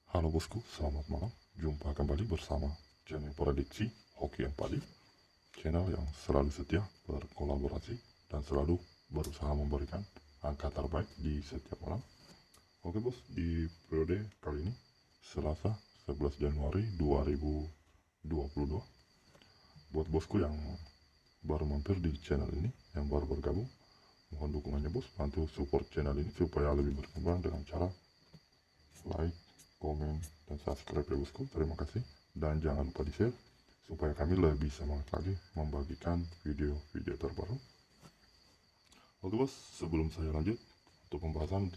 Halo bosku, selamat malam. Jumpa kembali bersama channel prediksi Hoki Empadi, channel yang selalu setia berkolaborasi dan selalu berusaha memberikan angka terbaik di setiap malam. Oke bos, di periode kali ini Selasa 11 Januari 2022, buat bosku yang baru mampir di channel ini, yang baru bergabung, mohon dukungannya bos, bantu support channel ini supaya lebih berkembang dengan cara like, komen, dan subscribe ya bosku. Terima kasih, dan jangan lupa di share supaya kami lebih semangat lagi membagikan video-video terbaru. Oke bos, sebelum saya lanjut untuk pembahasan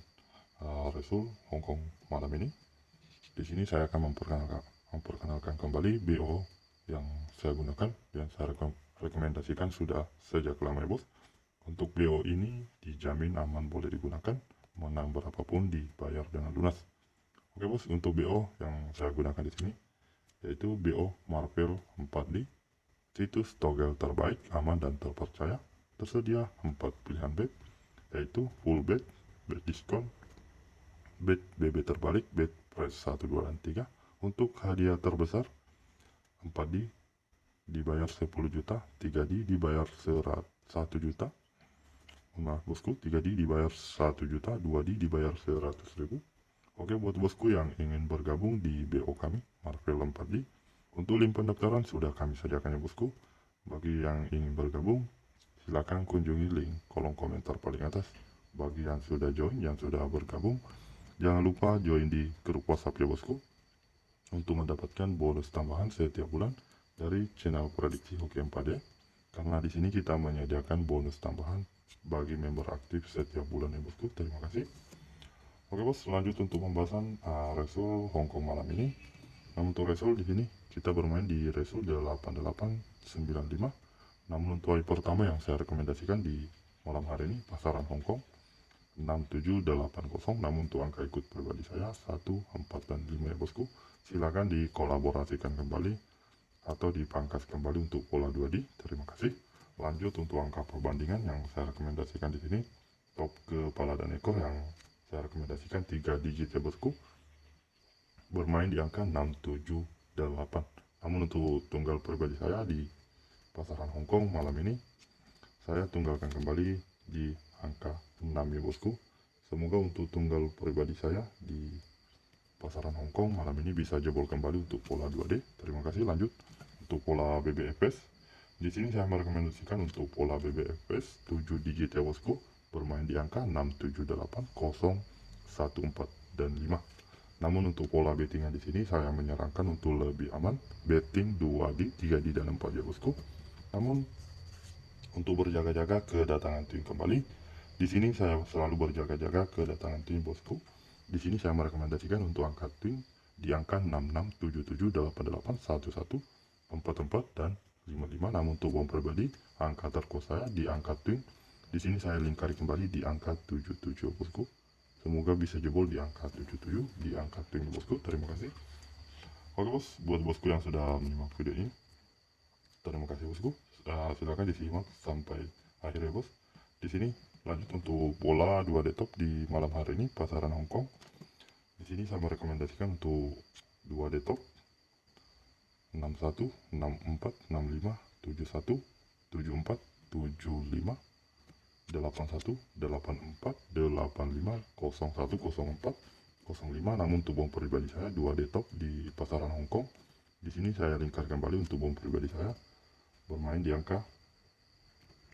Resul Hongkong malam ini, di sini saya akan memperkenalkan kembali BO yang saya gunakan dan saya rekomendasikan sudah sejak lama ya bos. Untuk BO ini dijamin aman, boleh digunakan, menang berapapun dibayar dengan lunas. Oke bos, untuk BO yang saya gunakan di sini yaitu BO Marvel 4D, situs togel terbaik, aman dan terpercaya. Tersedia 4 pilihan bet, yaitu full bet, bet diskon, bet BB terbalik, bet price 1, 2, dan 3. Untuk hadiah terbesar 4D dibayar 10 juta, 3D dibayar 1 juta. Maaf bosku, 3D dibayar 1 juta, 2D dibayar 100 ribu. Oke, buat bosku yang ingin bergabung di BO kami, Marvel 4D, untuk link pendaftaran sudah kami sediakan ya bosku. Bagi yang ingin bergabung, silakan kunjungi link kolom komentar paling atas. Bagi yang sudah join, yang sudah bergabung, jangan lupa join di grup WhatsApp ya bosku, untuk mendapatkan bonus tambahan setiap bulan dari channel prediksi Hoki Empadi. Karena di sini kita menyediakan bonus tambahan bagi member aktif setiap bulan ya bosku. Terima kasih. Oke bos, lanjut untuk pembahasan Resul Hongkong malam ini. Nah, untuk Resul di sini kita bermain di Resul 8895. Namun untuk hari pertama yang saya rekomendasikan di malam hari ini pasaran Hongkong 6780. Namun untuk angka ikut pribadi saya 1, 4, dan 5 ya bosku. Silakan dikolaborasikan kembali atau dipangkas kembali untuk pola 2D. Terima kasih. Lanjut untuk angka perbandingan yang saya rekomendasikan di sini, top kepala dan ekor yang saya rekomendasikan 3 digit ya bosku, bermain di angka 678. Namun untuk tunggal pribadi saya di pasaran Hongkong malam ini, saya tunggalkan kembali di angka 6 ya bosku. Semoga untuk tunggal pribadi saya di pasaran Hongkong malam ini bisa jebol kembali untuk pola 2D. Terima kasih. Lanjut untuk pola BBFS. Di sini saya merekomendasikan untuk pola BBFS 7 digit ya bosku, bermain di angka 678, 0, 1, 4, dan 5. Namun untuk pola bettingnya di sini saya menyarankan untuk lebih aman, betting 2D, 3D, dan 4 ya bosku. Namun untuk berjaga-jaga kedatangan tim kembali, di sini saya selalu berjaga-jaga kedatangan tim bosku. Di sini saya merekomendasikan untuk angka tim di angka 66, 77, 88, 11, 44, dan 55. Namun untuk bom pribadi, angka terkos saya di angka tim di sini saya lingkari kembali di angka 77 bosku. Semoga bisa jebol di angka 77 di angka tim bosku. Terima kasih. Oke bos, buat bosku yang sudah menyimak video ini, terima kasih bosku. Silakan disimak sampai akhir ya bos. Di sini lanjut untuk pola 2D top di malam hari ini pasaran Hongkong. Di sini saya merekomendasikan untuk 2D top 61, 64, 65, 71, 74, 75, 81, 84, 85, 01, 04, 05. Namun untuk bom pribadi saya 2D top di pasaran Hongkong. Di sini saya lingkar kembali untuk bom pribadi saya bermain di angka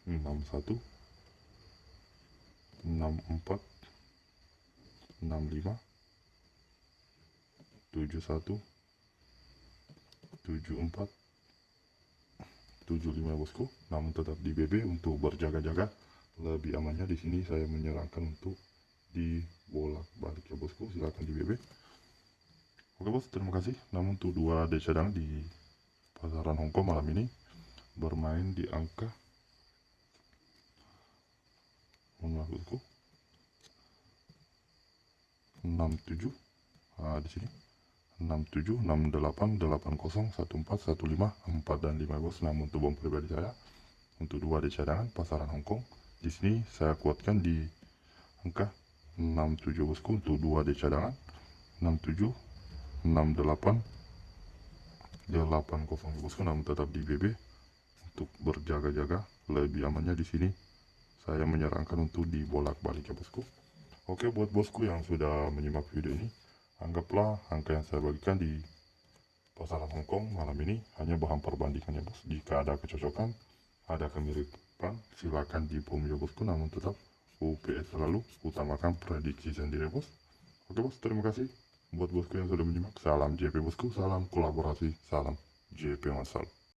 61, 64, 65, 71, 74, 75 bosku. Namun tetap di BB untuk berjaga-jaga. Lebih amannya di sini saya menyarankan untuk di bolak balik ya bosku. Silakan di BB. Oke bos, terima kasih. Namun untuk 2D cadangan di pasaran Hongkong malam ini bermain di angka, maaf bosku, 67. Di sini 67, 68, 80, 14, 15, 4, dan 5 bos. Namun untuk bom pribadi saya untuk 2D cadangan pasaran Hongkong di sini saya kuatkan di angka 67 bosku. Untuk 2D cadangan 67, 68 80 bosku, namun tetap di BB untuk berjaga-jaga. Lebih amannya di sini saya menyarankan untuk dibolak-balik ya bosku. Oke, buat bosku yang sudah menyimak video ini, anggaplah angka yang saya bagikan di pasaran Hongkong malam ini hanya bahan perbandingan ya bos. Jika ada kecocokan, ada kemiripan, silakan dibom ya bosku, namun tetap UPS selalu utamakan prediksi sendiri bos. Oke bos, terima kasih buat bosku yang sudah menyimak. Salam JP bosku, salam kolaborasi, salam JP Masal.